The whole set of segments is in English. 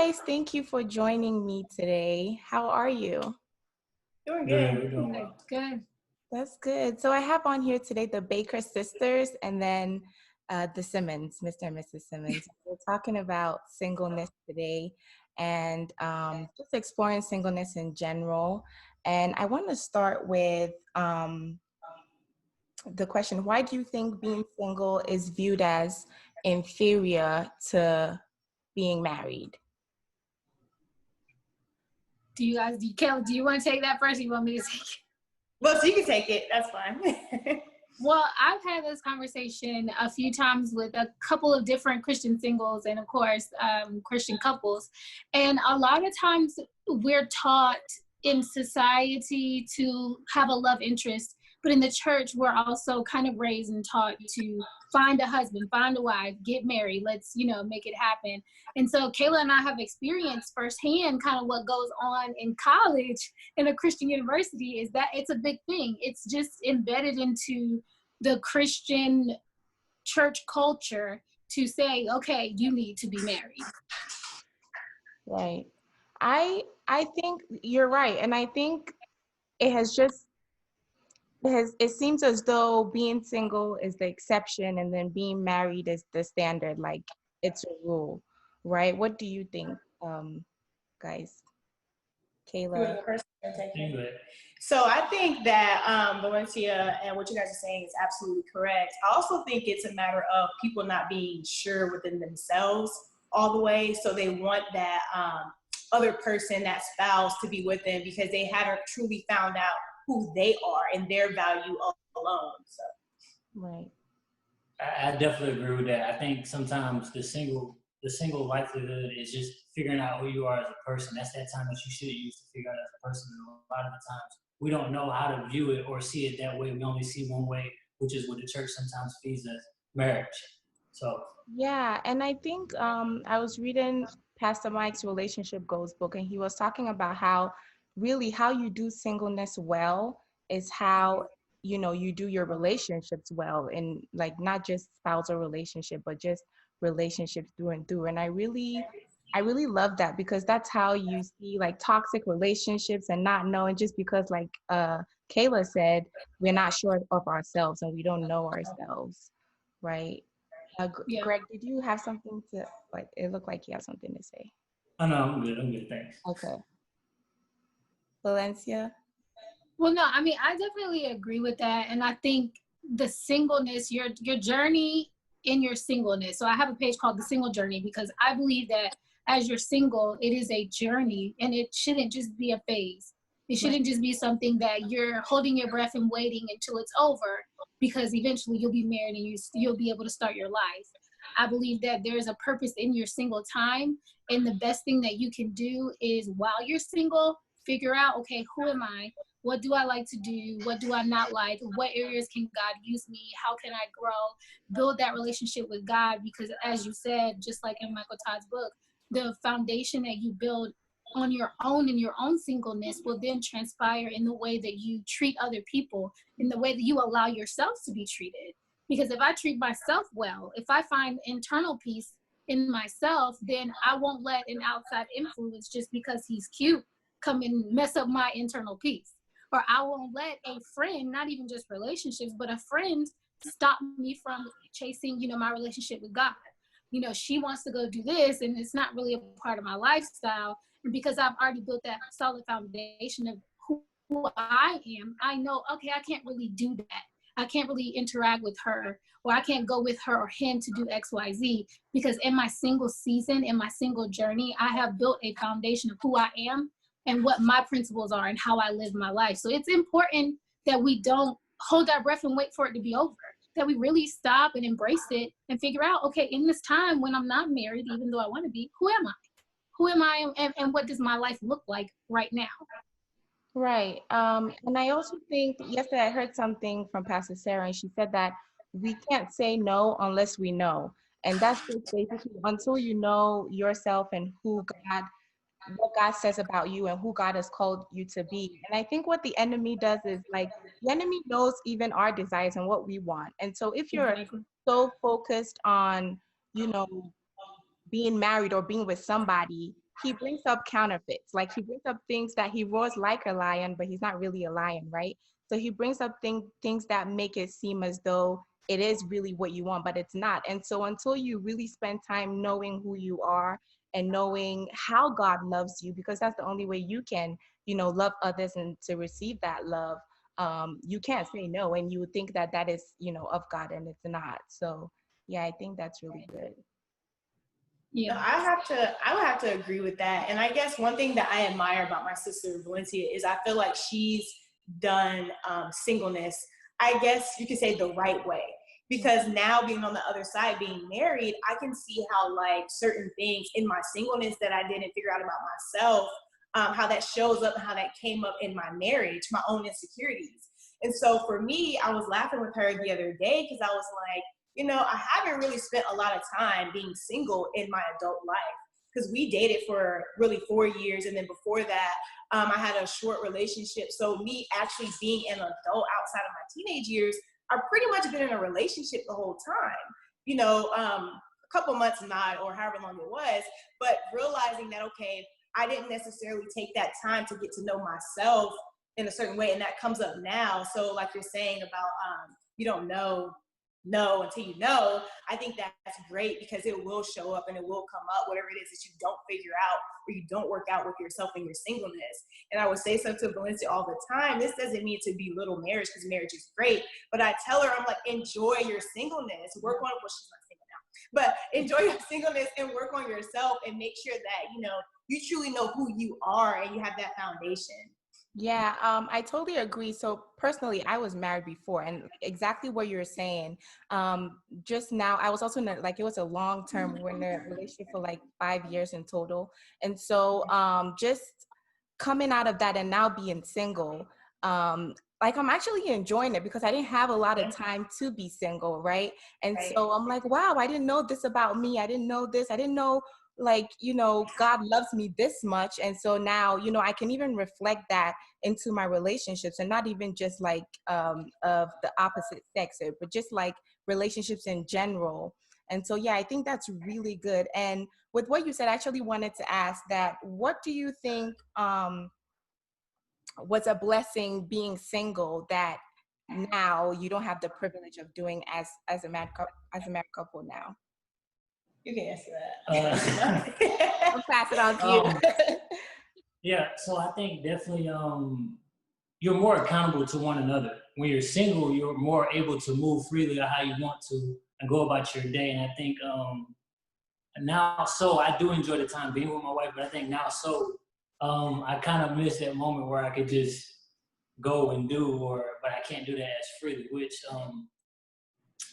guys. Thank you for joining me today. How are you? Doing Good, good. we're doing well. Good. That's good. So I have on here today the Baker sisters and then the Simmons, Mr. and Mrs. Simmons. We're talking about singleness today and just exploring singleness in general. And I want to start with the question, why do you think being single is viewed as inferior to being married? Do you want to take that first or you want me to take it? Well, so you can take it. That's fine. Well, I've had this conversation a few times with a couple of different Christian singles and, of course, Christian couples. And a lot of times we're taught in society to have a love interest, but in the church, we're also kind of raised and taught to find a husband, find a wife, get married, let's, make it happen. And so Kayla and I have experienced firsthand kind of what goes on in college in a Christian university is that it's a big thing. It's just embedded into the Christian church culture to say, okay, you need to be married. Right. I think you're right. And I think it seems as though being single is the exception and then being married is the standard, like it's a rule, right? What do you think, guys? Kayla? So I think that Valencia and what you guys are saying is absolutely correct. I also think it's a matter of people not being sure within themselves all the way. So they want that other person, that spouse, to be with them because they haven't truly found out who they are and their value alone. So, Right. I definitely agree with that. I think sometimes the single livelihood is just figuring out who you are as a person. That's that time that you should use to figure out as a person. And a lot of the times we don't know how to view it or see it that way. We only see one way, which is what the church sometimes feeds us, marriage. So Yeah, and I think I was reading Pastor Mike's relationship goals book, and he was talking about how you do singleness well is how you do your relationships well, and like not just spousal relationship, but just relationships through and through. And I really love that because that's how you see like toxic relationships and not knowing, just because like Kayla said, we're not sure of ourselves and we don't know ourselves, right? Yeah. Greg, did you have something to, like, it looked like you have something to say. Oh, no, I'm good, thanks. Okay. Valencia? Well, no, I mean, I definitely agree with that. And I think the singleness, your journey in your singleness. So I have a page called The Single Journey because I believe that as you're single, it is a journey and it shouldn't just be a phase. It shouldn't just be something that you're holding your breath and waiting until it's over because eventually you'll be married and you'll be able to start your life. I believe that there's a purpose in your single time. And the best thing that you can do is while you're single, figure out, okay, who am I? What do I like to do? What do I not like? What areas can God use me? How can I grow? Build that relationship with God because as you said, just like in Michael Todd's book, the foundation that you build on your own in your own singleness will then transpire in the way that you treat other people, in the way that you allow yourself to be treated. Because if I treat myself well, if I find internal peace in myself, then I won't let an outside influence just because he's cute come and mess up my internal peace. Or I won't let a friend, not even just relationships, but a friend stop me from chasing, my relationship with God. She wants to go do this and it's not really a part of my lifestyle. And because I've already built that solid foundation of who I am, I know, okay, I can't really do that. I can't really interact with her, or I can't go with her or him to do X, Y, Z, because in my single season, in my single journey, I have built a foundation of who I am and what my principles are and how I live my life. So it's important that we don't hold our breath and wait for it to be over, that we really stop and embrace it and figure out, okay, in this time when I'm not married, even though I want to be, who am I? Who am I and what does my life look like right now? Right. And I also think yesterday I heard something from Pastor Sarah, and she said that we can't say no unless we know. And that's just basically until you know yourself and what God says about you and who God has called you to be. And I think what the enemy does is like the enemy knows even our desires and what we want. And so if you're so focused on, being married or being with somebody, he brings up counterfeits. Like he brings up things that he roars like a lion, but he's not really a lion, right? So he brings up things that make it seem as though it is really what you want, but it's not. And so until you really spend time knowing who you are and knowing how God loves you, because that's the only way you can, love others and to receive that love, you can't say no. And you would think that that is, of God, and it's not. So yeah, I think that's really good. No, Yeah. I would have to agree with that. And I guess one thing that I admire about my sister Valencia is I feel like she's done singleness, I guess you could say, the right way. Because now being on the other side, being married, I can see how like certain things in my singleness that I didn't figure out about myself, how that shows up and how that came up in my marriage, my own insecurities. And so for me, I was laughing with her the other day because I was like, I haven't really spent a lot of time being single in my adult life because we dated for really 4 years. And then before that, I had a short relationship. So me actually being an adult outside of my teenage years, I've pretty much been in a relationship the whole time, a couple months not, or however long it was, but realizing that, okay, I didn't necessarily take that time to get to know myself in a certain way. And that comes up now. So like you're saying about, you don't know until you know, I think that's great because it will show up and it will come up, whatever it is that you don't figure out or you don't work out with yourself in your singleness. And I would say something to Valencia all the time. This doesn't mean to belittle marriage because marriage is great, but I tell her, I'm like, enjoy your singleness, work on it. Well, she's not single now, but enjoy your singleness and work on yourself and make sure that, you truly know who you are and you have that foundation. Yeah, I totally agree. So personally, I was married before, and exactly what you're saying. Just now, I was also in it was a long term. We were in a relationship for like 5 years in total, and so just coming out of that and now being single, I'm actually enjoying it because I didn't have a lot of time to be single, right? And so I'm like, wow, I didn't know this about me. I didn't know this. I didn't know God loves me this much. And so now, I can even reflect that into my relationships, and not even just of the opposite sex, but just like relationships in general. And so, yeah, I think that's really good. And with what you said, I actually wanted to ask that, what do you think was a blessing being single that now you don't have the privilege of doing as a married couple now? You can answer that. I'll pass it on to you. Yeah, so I think definitely you're more accountable to one another. When you're single, you're more able to move freely or how you want to and go about your day. And I think now, so I do enjoy the time being with my wife, but I think now, so I kind of miss that moment where I could just go and do, but I can't do that as freely, which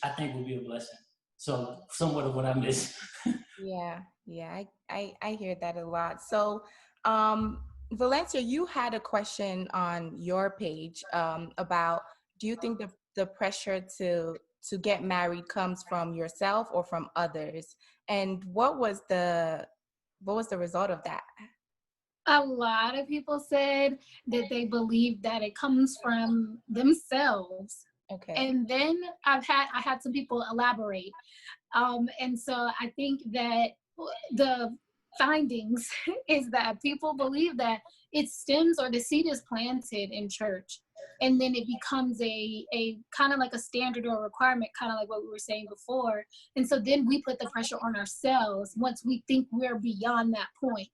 I think would be a blessing. So somewhat of what I miss. Yeah, I hear that a lot. So, Valencia, you had a question on your page about, do you think the pressure to get married comes from yourself or from others? And what was the result of that? A lot of people said that they believe that it comes from themselves. Okay. And then I had some people elaborate. And so I think that the findings is that people believe that it stems, or the seed is planted in church, and then it becomes a kind of like a standard or requirement, kind of like what we were saying before. And so then we put the pressure on ourselves once we think we're beyond that point.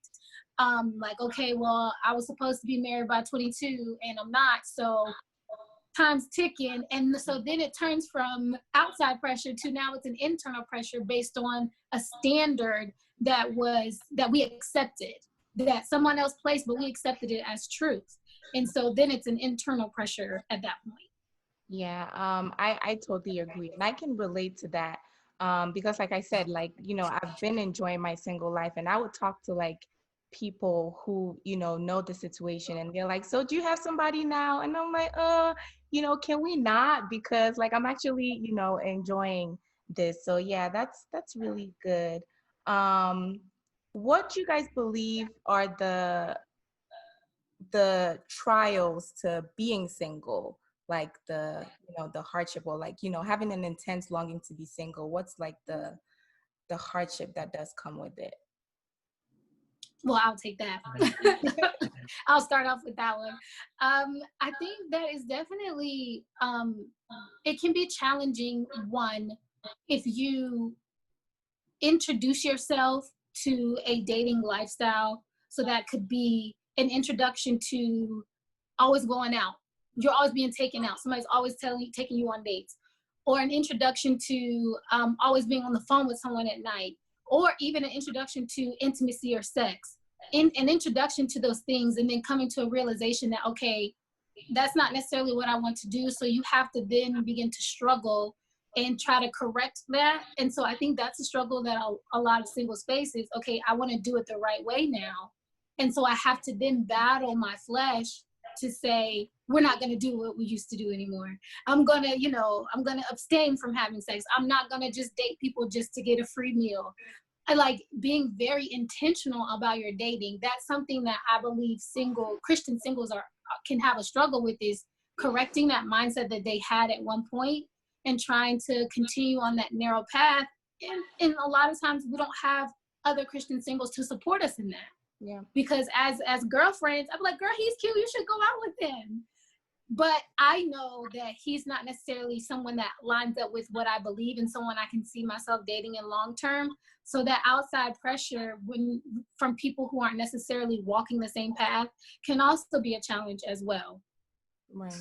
Like, okay, well, I was supposed to be married by 22 and I'm not, so time's ticking. And so then it turns from outside pressure to now it's an internal pressure based on a standard that we accepted, that someone else placed, but we accepted it as truth. And so then it's an internal pressure at that point. Yeah, I totally agree. And I can relate to that. Because like I said, I've been enjoying my single life, and I would talk to people who, know the situation, and they're like, so do you have somebody now? And I'm like, can we not? Because I'm actually, enjoying this. So yeah, that's really good. Um, what do you guys believe are the trials to being single, like the hardship, or having an intense longing to be single? What's the hardship that does come with it? Well, I'll take that. I'll start off with that one. I think that is definitely, it can be challenging, one, if you introduce yourself to a dating lifestyle. So that could be an introduction to always going out. You're always being taken out. Somebody's always taking you on dates. Or an introduction to always being on the phone with someone at night. Or even an introduction to intimacy or sex. An introduction to those things, and then coming to a realization that, okay, that's not necessarily what I want to do. So you have to then begin to struggle and try to correct that. And so I think that's a struggle that a lot of singles face is, okay, I want to do it the right way now. And so I have to then battle my flesh to say, we're not going to do what we used to do anymore. I'm going to abstain from having sex. I'm not going to just date people just to get a free meal. I like being very intentional about your dating. That's something that I believe Christian singles can have a struggle with, is correcting that mindset that they had at one point and trying to continue on that narrow path. And a lot of times we don't have other Christian singles to support us in that. Yeah. Because as girlfriends, I'm like, girl, he's cute. You should go out with him. But I know that he's not necessarily someone that lines up with what I believe and someone I can see myself dating in long term. So that outside pressure from people who aren't necessarily walking the same path can also be a challenge as well. Right. Do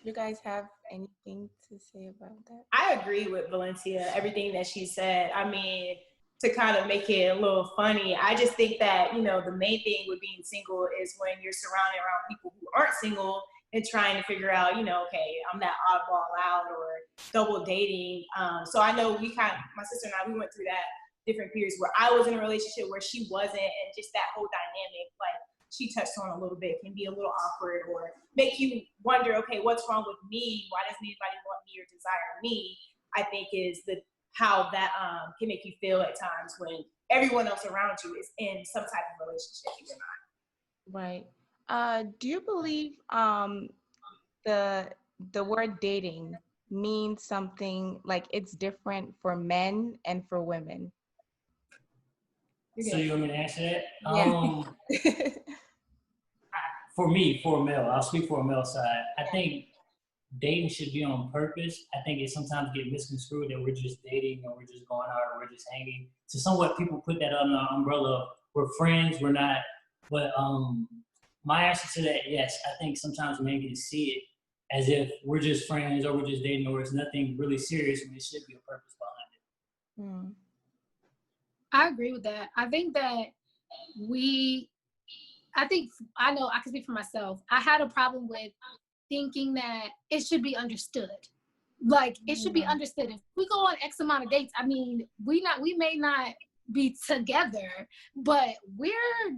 you guys have anything to say about that? I agree with Valencia, everything that she said. I mean, to kind of make it a little funny, I just think that, the main thing with being single is when you're surrounded around people who aren't single and trying to figure out, okay, I'm that oddball out or double dating. So I know my sister and I, we went through that different periods where I was in a relationship where she wasn't, and just that whole dynamic, like she touched on a little bit, can be a little awkward or make you wonder, okay, what's wrong with me? Why doesn't anybody want me or desire me? I think is how that can make you feel at times when everyone else around you is in some type of relationship and you're not. Right. Do you believe the word dating means something, like it's different for men and for women? So you want me to answer that? Yeah. For me, for a male, I'll speak for a male side. I think dating should be on purpose. I think it sometimes get misconstrued that we're just dating or we're just going out or we're just hanging. So somewhat people put that under the umbrella of we're friends, we're not. But my answer to that, yes, I think sometimes men can see it as if we're just friends or we're just dating or it's nothing really serious when it should be a purpose behind it. I agree with that. I think that I know I can speak for myself. I had a problem with thinking that it should be understood. Like it should be understood. If we go on X amount of dates, I mean, we may not be together, but we're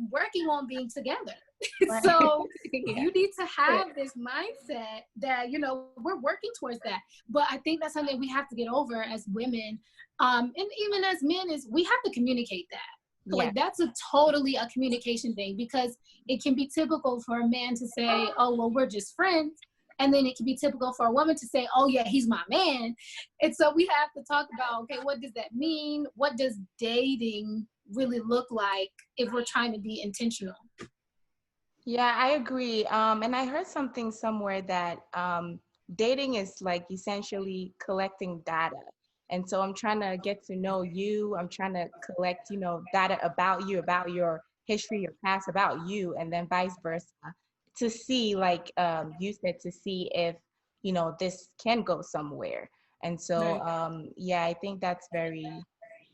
working on being together. Right. So Yeah. you need to have this mindset that, we're working towards that. But I think that's something we have to get over as women. And even as men, is we have to communicate that. Like that's totally a communication thing, because it can be typical for a man to say, oh, well, we're just friends. And then it can be typical for a woman to say, oh yeah, he's my man. And so we have to talk about, okay, what does that mean? What does dating really look like if we're trying to be intentional? Yeah, I agree. And I heard something somewhere that dating is like essentially collecting data. And so I'm trying to get to know you. I'm trying to collect, data about you, about your history, your past, about you, and then vice versa, to see, like you said, to see if, this can go somewhere. And so, yeah, I think that's very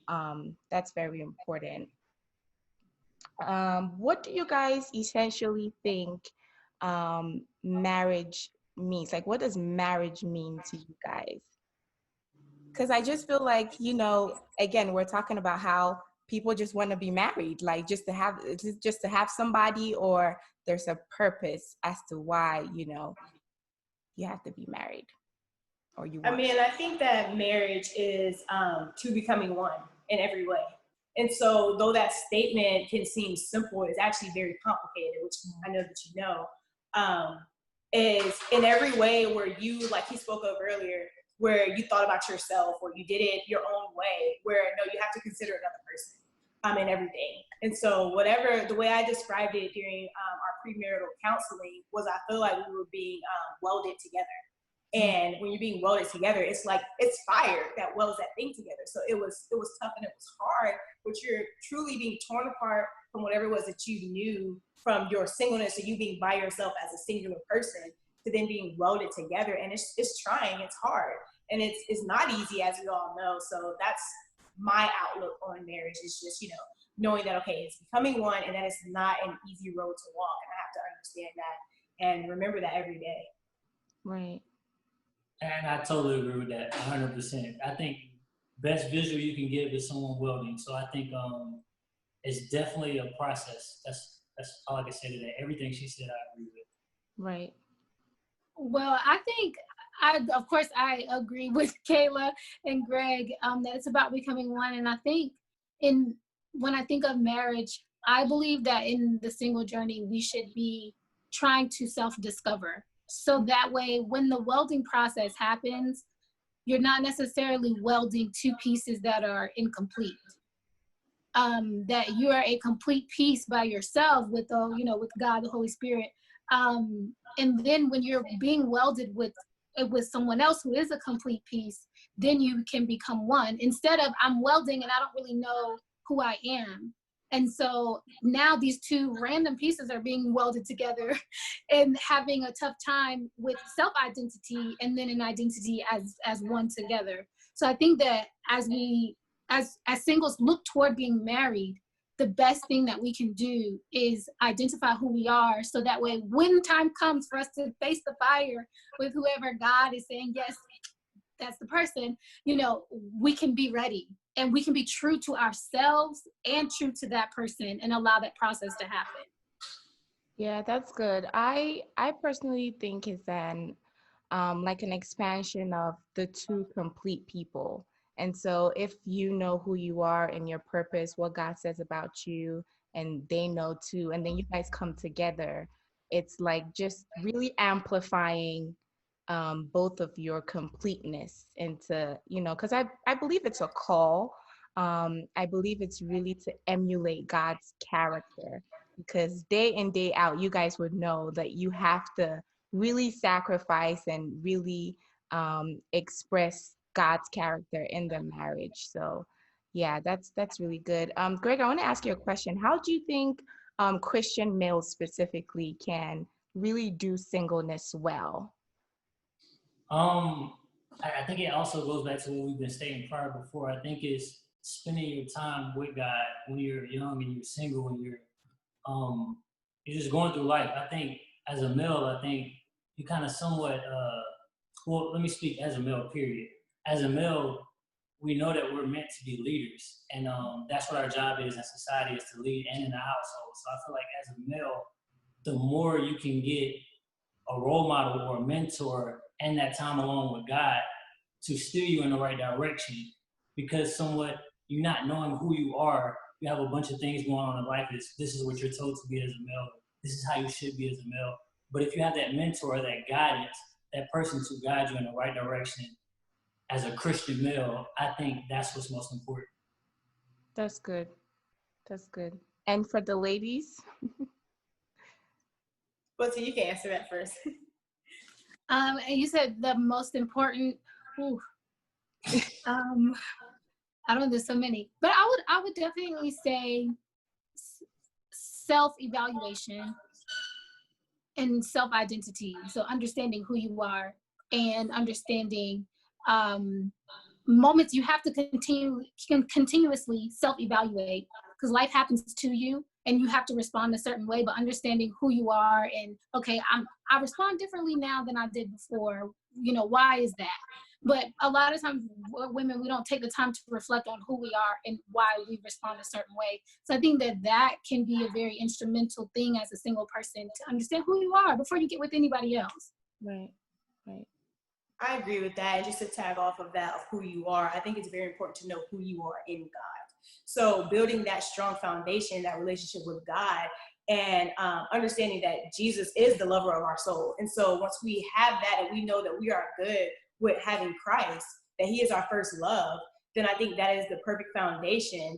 important. What do you guys essentially think marriage means? Like, what does marriage mean to you guys? Because I just feel like, again, we're talking about how people just want to be married, like just to have somebody, or there's a purpose as to why, you have to be married, or you want. I mean, I think that marriage is two becoming one in every way. And so though that statement can seem simple, it's actually very complicated, which I know that you know, is in every way where you, like he spoke of earlier, where you thought about yourself or you did it your own way, where no, you have to consider another person. in everything. And so whatever, the way I described it during our premarital counseling was I feel like we were being welded together. And when you're being welded together, it's like, it's fire that welds that thing together. So it was tough and it was hard, but you're truly being torn apart from whatever it was that you knew from your singleness, or you being by yourself as a singular person, to then being welded together. And it's trying, it's hard. And it's not easy, as we all know. So that's my outlook on marriage, is just, knowing that, okay, it's becoming one, and that it's not an easy road to walk. And I have to understand that and remember that every day. Right. And I totally agree with that 100%. I think best visual you can give is someone welding. So I think it's definitely a process. That's all I can say to that. Everything she said, I agree with. Right. Well, I think of course I agree with Kayla and Greg that it's about becoming one. And I think when I think of marriage, I believe that in the single journey, we should be trying to self-discover. So that way, when the welding process happens, you're not necessarily welding two pieces that are incomplete. That you are a complete piece by yourself with with God, the Holy Spirit. And then when you're being welded with someone else who is a complete piece, then you can become one. Instead of I'm welding and I don't really know who I am. And so now these two random pieces are being welded together and having a tough time with self-identity and then an identity as one together. So I think that as singles look toward being married, the best thing that we can do is identify who we are, so that way when time comes for us to face the fire with whoever God is saying, yes, that's the person, we can be ready. And we can be true to ourselves and true to that person and allow that process to happen. Yeah, that's good. I personally think it's like an expansion of the two complete people. And so if you know who you are and your purpose, what God says about you, and they know too, and then you guys come together, it's like just really amplifying both of your completeness into, because I believe it's a call. I believe it's really to emulate God's character, because day in, day out, you guys would know that you have to really sacrifice and really express God's character in the marriage. So yeah, that's really good. Greg, I want to ask you a question. How do you think Christian males specifically can really do singleness well? I think it also goes back to what we've been stating prior before. I think it's spending your time with God when you're young and you're single and you're just going through life. I think as a male, I think you kind of somewhat, let me speak as a male, period. As a male, we know that we're meant to be leaders. And that's what our job is in society, is to lead and in the household. So I feel like as a male, the more you can get a role model or a mentor and that time alone with God to steer you in the right direction, because somewhat you're not knowing who you are. You have a bunch of things going on in life. This is what you're told to be as a male. This is how you should be as a male. But if you have that mentor, that guidance, that person to guide you in the right direction as a Christian male, I think that's what's most important. That's good. That's good. And for the ladies? But so you can answer that first. And you said the most important. I don't know. There's so many, but I would definitely say self-evaluation and self-identity. So understanding who you are and understanding moments you have to continuously self-evaluate, because life happens to you and you have to respond a certain way, but understanding who you are and, okay, I respond differently now than I did before. Why is that? But a lot of times women, we don't take the time to reflect on who we are and why we respond a certain way. So I think that can be a very instrumental thing as a single person, to understand who you are before you get with anybody else. Right, right. I agree with that. And just to tag off of that, of who you are, I think it's very important to know who you are in God. So building that strong foundation, that relationship with God, and understanding that Jesus is the lover of our soul. And so once we have that and we know that we are good with having Christ, that he is our first love, then I think that is the perfect foundation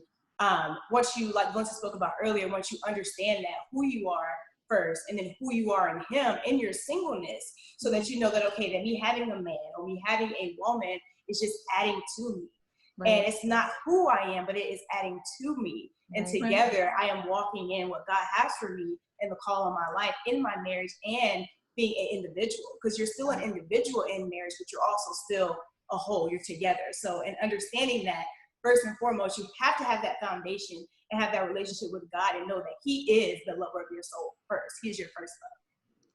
once you, like Lindsay spoke about earlier, once you understand that who you are first, and then who you are in him in your singleness, so that you know that, okay, that me having a man or me having a woman is just adding to me. Right. And it's not who I am, but it is adding to me. And together I am walking in what God has for me and the call of my life in my marriage and being an individual, because you're still an individual in marriage, but you're also still a whole, you're together. So in understanding that, first and foremost, you have to have that foundation and have that relationship with God and know that he is the lover of your soul first. He's your first love.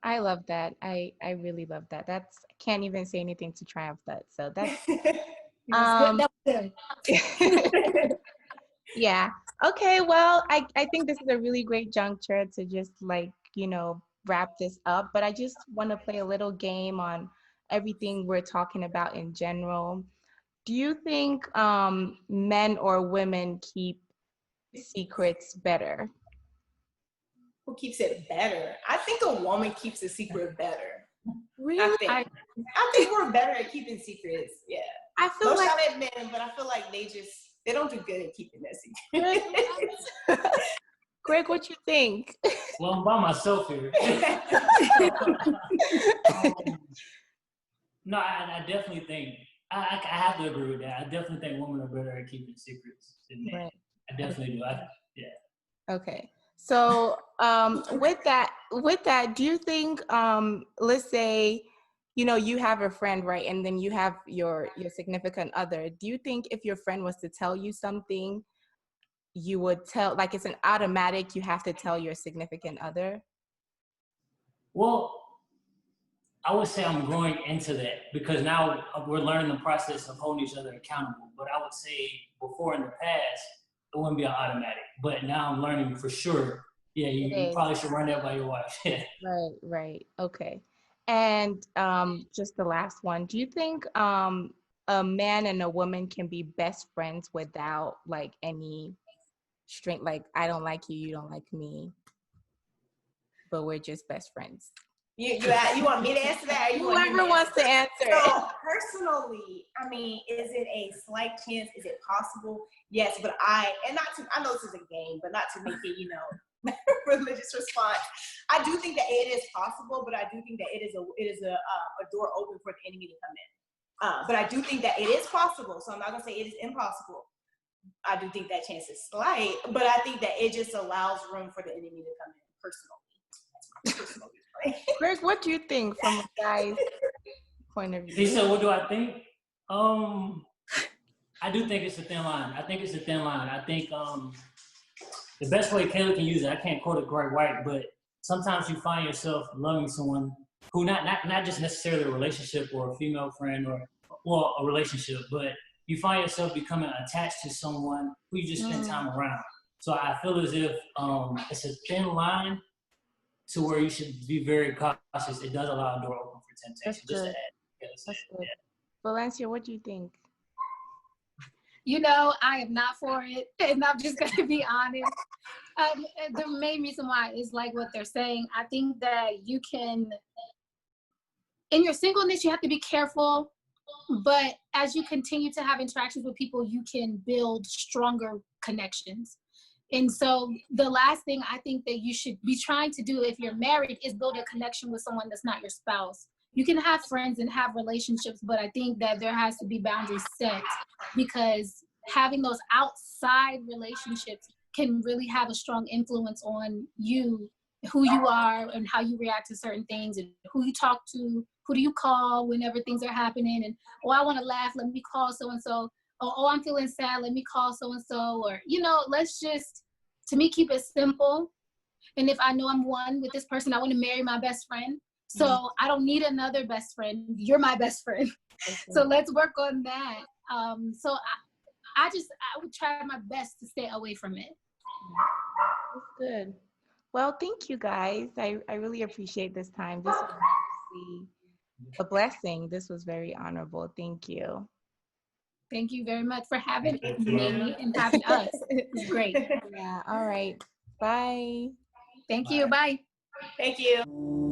I love that. I really love that. I can't even say anything to triumph that. So that's good. Yeah. Okay. Well, I think this is a really great juncture to just wrap this up. But I just want to play a little game on everything we're talking about in general. Do you think men or women keep secrets better? Who keeps it better? I think a woman keeps a secret better. Really? I think we're better at keeping secrets. Yeah. I feel no shot at men, but I feel like they don't do good at keeping their secrets. Greg, what you think? Well, I'm by myself here. No, I definitely think I have to agree with that. I definitely think women are better at keeping secrets than men. Right. I definitely do. Yeah. Okay. So with that, do you think let's say you have a friend, right, and then you have your significant other, do you think if your friend was to tell you something, you would tell, like it's an automatic, you have to tell your significant other? Well, I would say I'm growing into that, because now we're learning the process of holding each other accountable. But I would say before, in the past, it wouldn't be an automatic. But now I'm learning for sure. Yeah, you probably should run that by your wife. Right. Okay. And just the last one. Do you think a man and a woman can be best friends without like any strength? Like, I don't like you, you don't like me, but we're just best friends. You want me to answer that? Or Whoever wants to answer. So personally, I mean, is it a slight chance? Is it possible? Yes, but I know this is a game, but not to make it, religious response. I do think that it is possible, but I do think that it is a door open for the enemy to come in. But I do think that it is possible. So I'm not gonna say it is impossible. I do think that chance is slight, but I think that it just allows room for the enemy to come in personally. That's my personal viewpoint. Greg, what do you think from a guy's point of view? He said, what do I think? I do think it's a thin line. I think the best way Caleb can use it, I can't quote it Greg White, but sometimes you find yourself loving someone who not just necessarily a relationship or a female friend or a relationship, but you find yourself becoming attached to someone who you just spend time around. So I feel as if it's a thin line to where you should be very cautious. It does allow a door open for temptation. Just to add. That's good. Valencia, what do you think? I am not for it, and I'm just going to be honest. The main reason why is like what they're saying. I think that you can, in your singleness, you have to be careful, but as you continue to have interactions with people, you can build stronger connections. And so the last thing I think that you should be trying to do if you're married is build a connection with someone that's not your spouse. You can have friends and have relationships, but I think that there has to be boundaries set, because having those outside relationships can really have a strong influence on you, who you are and how you react to certain things, and who you talk to, who do you call whenever things are happening, and, I want to laugh, let me call so-and-so, or I'm feeling sad, let me call so-and-so, or, let's just, to me, keep it simple. And if I know I'm one with this person, I want to marry my best friend. So I don't need another best friend. You're my best friend. So let's work on that. So I would try my best to stay away from it. That's good. Well, thank you guys. I really appreciate this time. This was actually a blessing. This was very honorable. Thank you. Thank you very much for having me and having us. It was great. Yeah. All right. Bye. Thank you. Bye. Thank you.